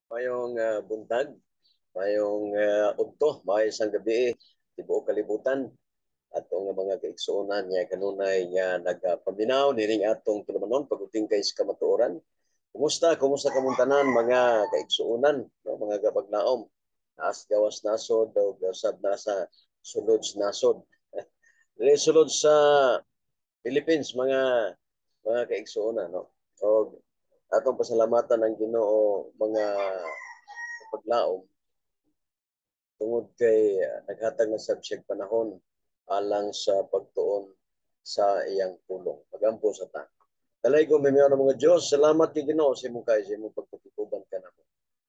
Mayong buntag, mayong udto, may isang gabi, tibuok kalibutan, at nga mga kaigsuonan nga kanunay nga nagpaminaw nining atong tulumanon pagdating kay sa kamatuoran. Kumusta? Kumusta kamuntanan mga kaigsuonan, no? Mga gabagnaom, naas gawas nasod o gasab na sa sulod nasod. Dili sulod sa Philippines, mga kaigsuonan, no? O atong pasalamatan ang Ginoo mga paglaom tungod kay naghatag na subject panahon alang sa pagtuon sa iyang pulong. Pagampo sa ta. Talay ko may mga Diyos, salamat kay Ginoo sa imong kay sa imong pagtutuban ka namo.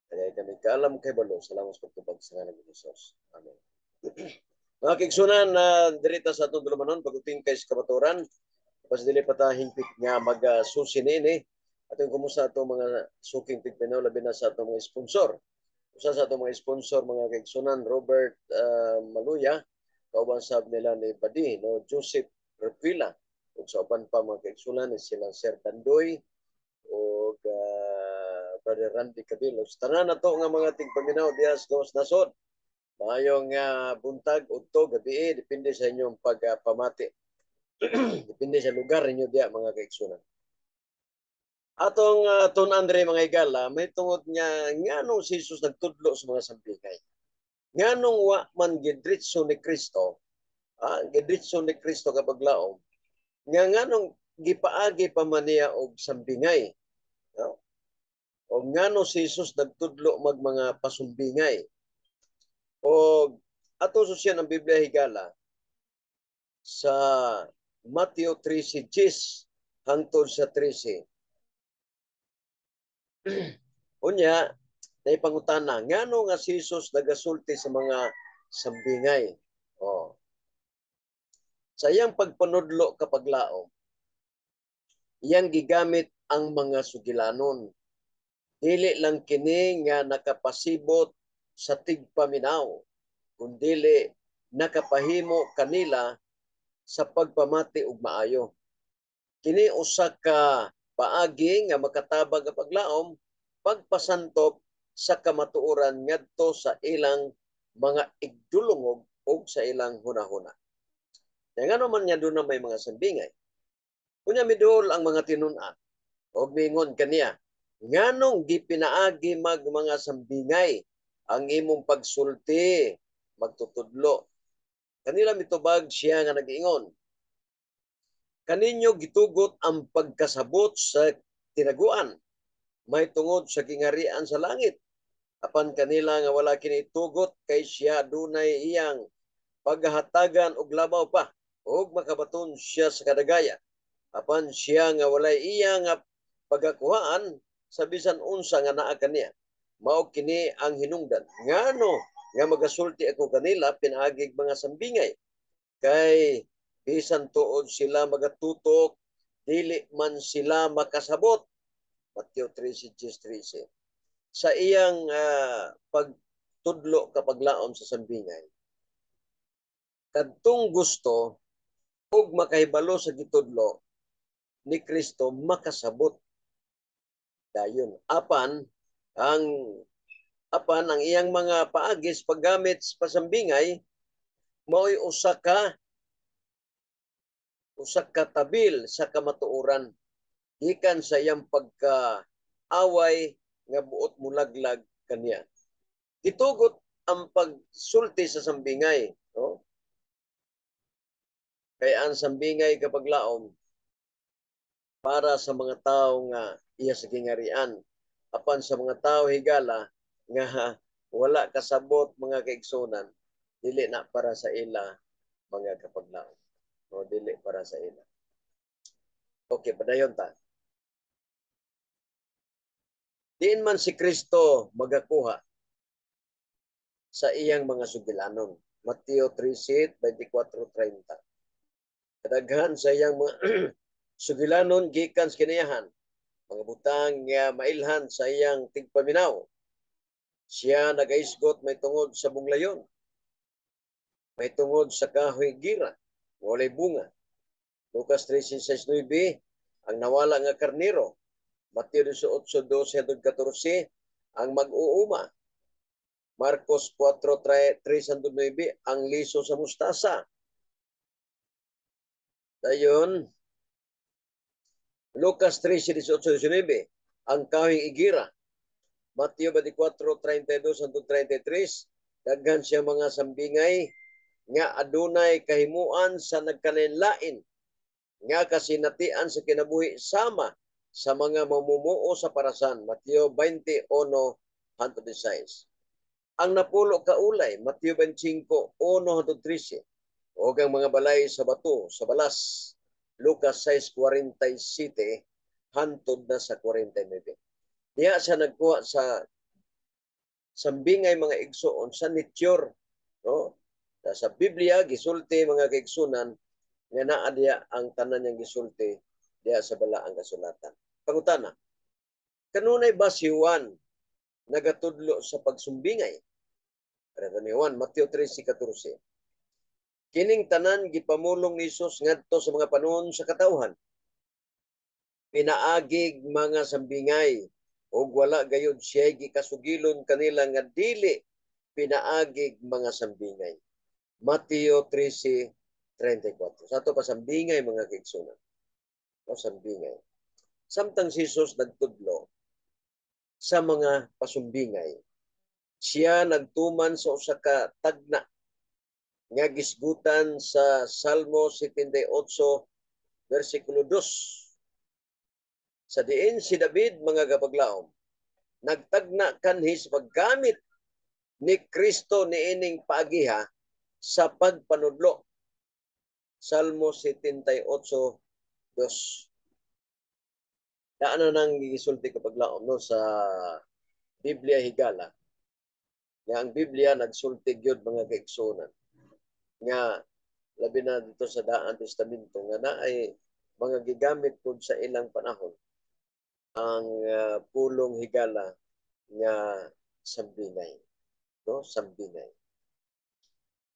Kaya kami kaalam kay balo, salamat sa pagtubag sa ngalan ni Jesus. Amen. Mga kigsunan na dirita sa atong dulumanon pagdating kay sa kamaturan, pas dili pa ta hingpit nga magsusi nini atong kumusta atong mga suking tigpinaw labi na sa atong mga sponsor. Usa sa atong mga sponsor mga kaigsunan Robert Maluya, kauban sab nila ni Badi no Joseph Revilla ug sa uban pa mga kaigsunan ni silang Sir Dandoy ug Brother Randy Cabilo. Tanan nato nga mga tigpaminaw dias gawas nasod. Maayong buntag udto gabi depende sa inyong pagpamati. Depende sa lugar ninyo diya mga kaigsunan. Atong Ton Andre mga igala, may tungod nga nganong si Jesus nagtudlo sa mga sambingay. Nganong wa man gidritso ni Kristo, gidritso ni Kristo kapag laom, nga nganong gipaagi pa man niya og sambingay. No? O ngano si Jesus nagtudlo mag mga pasumbingay. O ato susyan ang Biblia higala sa Matthew 13:10 hangtod sa 13. Unya, na pangutana, ngano nga si Jesus nagasulti sa mga sambingay. Oh. Sa iyang pagpanudlo kapag laom, iyang gigamit ang mga sugilanon. Dili lang kini nga nakapasibot sa tigpaminaw, kundili nakapahimo kanila sa pagpamati ug maayo. Kini usa ka paagi nga makatabang kapag laom pagpasantop sa kamatuoran ngadto sa ilang mga igdulungog o sa ilang hunahuna. Kaya nga naman niya doon na may mga sambingay. Kunya midol ang mga tinun-an o mingon kaniya, nganong gipinaagi mag mga sambingay ang imong pagsulti, magtutudlo. Kanila mitubag siya nga nag-ingon, kaninyo gitugot ang pagkasabot sa tinaguan, may tungod sa kingarian sa langit. Apan kanila nga wala kini tugot kay siya dunay iyang paghahatagan og labaw pa ug makabaton siya sa kadagaya. Apan siya nga walay iyang pagakuhaan sa bisan unsa nga naa kaniya. Mao kini ang hinungdan. Ngano nga magasulti ako kanila pinaagig mga sambingay kay bisan tuod sila magatutok dili man sila makasabot. Matthew 13:13. Sa iyang pagtudlo kapag laom sa sambingay, kadtong gusto ug makahibalo sa gitudlo ni Kristo makasabot dayon. Ang iyang mga paagis paggamit sa pasambingay mao'y usa ka tabil sa kamatuoran gikan sa iyang pagkaaway nga buot mulaglag kaniya. Gitugot ang pagsulti sa sambingay, no? Kay ang sambingay kapag laom para sa mga tao nga iya sa gingarian, apan sa mga tao higala nga wala kasabot mga kaigsunan, dili na para sa ila mga kapaglaom. No, dili para sa ila. Okay, padayon ta. Diin man si Kristo magakuha sa iyang mga sugilanon. Mateo 13:24-30. Kadaghan sa iyang mga sugilanon gikan sa kinayahan, mga butang nga mailhan sa iyang tigpaminaw. Siya nagaisgot may tungod sa bunglayon, may tungod sa kahoy gira, walay bunga. Lucas 13:6-9, ang nawala nga karnero. Mateo 18:12-14, ang mag-uuma. Marcos 4:3-9, ang liso sa mustasa. Dayon, Lucas 13:18-19, ang kawing igira. Mateo 24:32-33, daghan siya mga sambingay nga adunay kahimuan sa nagkalain-lain nga kasinatian sa kinabuhi sama sa mga mamumuo sa parasan. Mateo 21:16. Ang napulo ka ulay, Mateo 25:1-13. O ang mga balay sa bato, sa balas, Lucas 6:47 hantod na sa 49. Diya siya nagkuha sa sambingay mga igsoon sa nature, no? Sa Biblia gisulti mga kaigsunan nga naa diya ang tanan niyang gisulti diya sa balaang kasulatan. Pangutana, kanunay ba si Juan nagatudlo sa pagsumbingay? Para ni Juan, Mateo 13:14. Kining tanan gipamulong ni Jesus ngadto sa mga panahon sa katawhan. Pinaagig mga sambingay ug wala gayud siya gikasugilon kanila nga dili pinaagig mga sambingay. Mateo 13:34. Sa ato pa sambingay mga kaigsunan. O sambingay. Samtang si Jesus nagtudlo sa mga pasumbingay, siya nagtuman sa usa ka tagna nga gisgutan sa Salmo 78 versikulo 2. Sa diin si David mga kapaglaom, nagtagna kanhi sa paggamit ni Kristo niining paagiha sa pagpanudlo. Salmo 78:2. Daan na nang gisulti kapaglaom no sa Biblia higala. Nga ang Biblia nagsulti gyud mga kaigsunan nga labi na dito sa Daang Testamento nga naay mga gigamit pud sa ilang panahon ang pulong higala nga sambingay, no? Sambingay.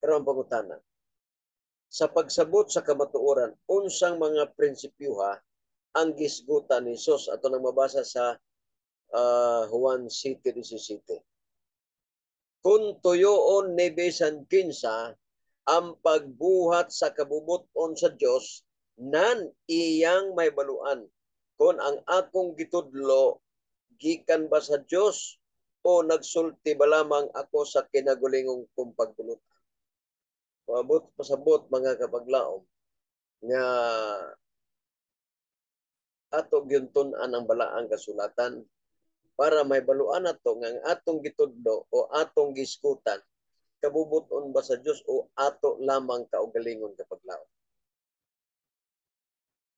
Pero ang pangutana, sa pagsabot sa kamatuoran, unsang mga prinsipyuha ang gisgutan ni Jesus? Ato nang mabasa sa Juan 7:17. Kung tuyoon ni bisan kinsa ang pagbuhat sa kabubuton sa Dios, nan iyang may baluan. Kung ang akong gitudlo gikan ba sa Dios o nagsulti ba lamang ako sa kinagulingong kong pagbulut. Pasabot mga kapaglaom nga ato gyunton-an ang balaang kasulatan para may baluan nato nga ang atong gitudlo o atong giskutan kabubuton ba sa Dios o ato lamang kaugalingon kapaglaom.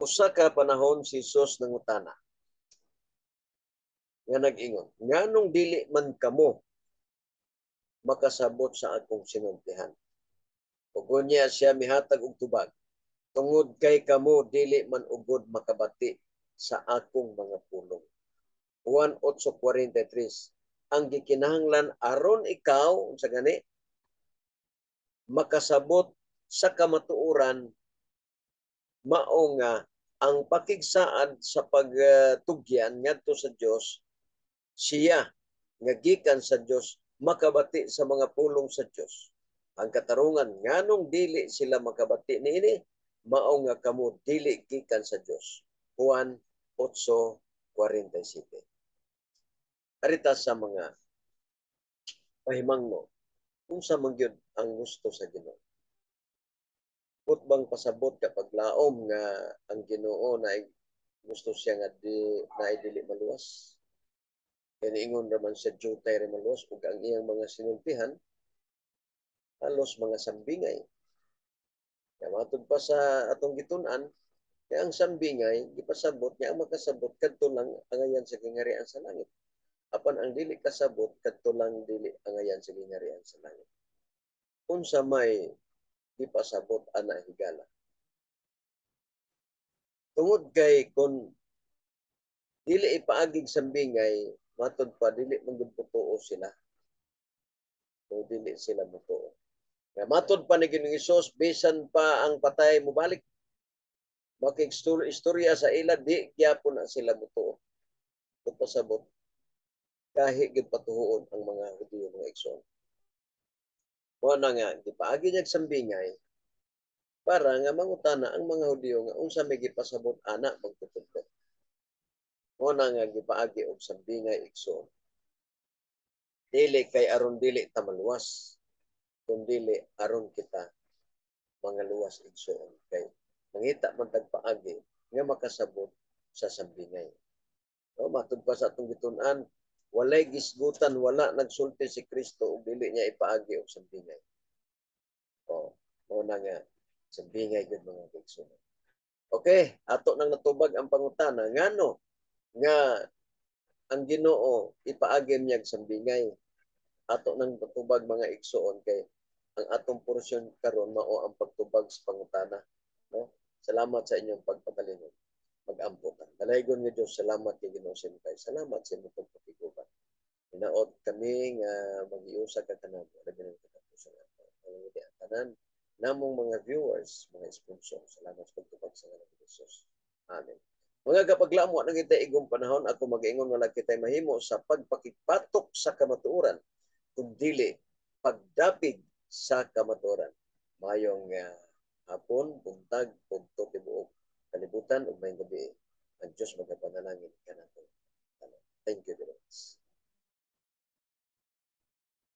Usa ka panahon si Jesus nangutana nga nag-ingon, nganong dili man kamo makasabot sa akong sinultihan? Ug unya siya mihatag og tubag, tungod kay kamo dili man ugod makabati sa akong mga pulong. Juan 8:43. Ang gikinahanglan aron ikaw unsa gani makasabot sa kamatuoran mao nga ang pakigsaad sa pagtugyan ngadto sa Dios, siya nga gikan sa Dios makabati sa mga pulong sa Dios. Ang katarungan nganong dili sila makabati niini mao nga kamo dili gikan sa Dios. Juan 8:47. Arita sa mga pahimangno unsa man gyud ang gusto sa Ginoo. Bang pasabot kapag laom nga ang Ginoo na gusto siya nga dili maluwas. Kaya ingon naman sa jutay rin maluwas ug ang iyang mga sinultihan halos mga sambingay. Kaya matod pa sa atong gitun-an, kaya ang sambingay gipasabot nga ang makasabot kadto lang angayan sa kingarian sa langit. Apan ang dili kasabot kadto lang dili angayan sa kingarian sa langit. Unsa may ipasabot ana higala. Tungod kay kung dili ipaagig sambingay, matod pa dili magputuo sila. O dili sila mutuo. Nga matod pa ni Ginoong Hesus, bisan pa ang patay mubalik. Makig-istorya sa ila, di gyapon na sila mutuo. Ito pasabot. Kahit gid patuhuon ang mga Hudiyo mga igsoon. Mao na nga gipaagi niya sambingay para nga mangutana ang mga Hudiyo nga unsa may gipasabot ana magtutudlo. Mao na nga gipaagi og sambingay igsoon. Dili kay aron dili ta maluwas, kundi aron kita mga luwas igsoon kay mangita man tagpaagi nga makasabot sa sambingay. No, matud pa sa atong gitun-an, walay gisgutan, wala nagsulti si Kristo ug dili niya ipaagi og sambingay. O, mo na nga sambingay gud mga igsoon. Okay, ato nang natubag ang pangutana ngano nga ang Ginoo ipaagi niya sambingay. Ato nang natubag mga igsoon kay ang atong porsyon karon mao ang pagtubag sa pangutana, no? Salamat sa inyong pagpadalingon. Mag-amputan. Dalaygon nga Dios, salamat kay Ginoo sa kay. Salamat sa inyong pagpatiguban. Hinaot kami nga mag-iusa ka tanan, labi ng katapusan ato. Ang tanan namong mga viewers, mga sponsor. Salamat sa pagtubag sa ngalan ni Jesus. Amen. Mga kapaglamo na kita igong panahon, ako mag-ingon nga kita mahimo sa pagpakipatok sa kamatuoran kundili pagdapig sa kamatuoran. Mayong hapon, buntag, pugto, tibuok, kalibutan, ug may gabi. Ang Diyos magapanalangin.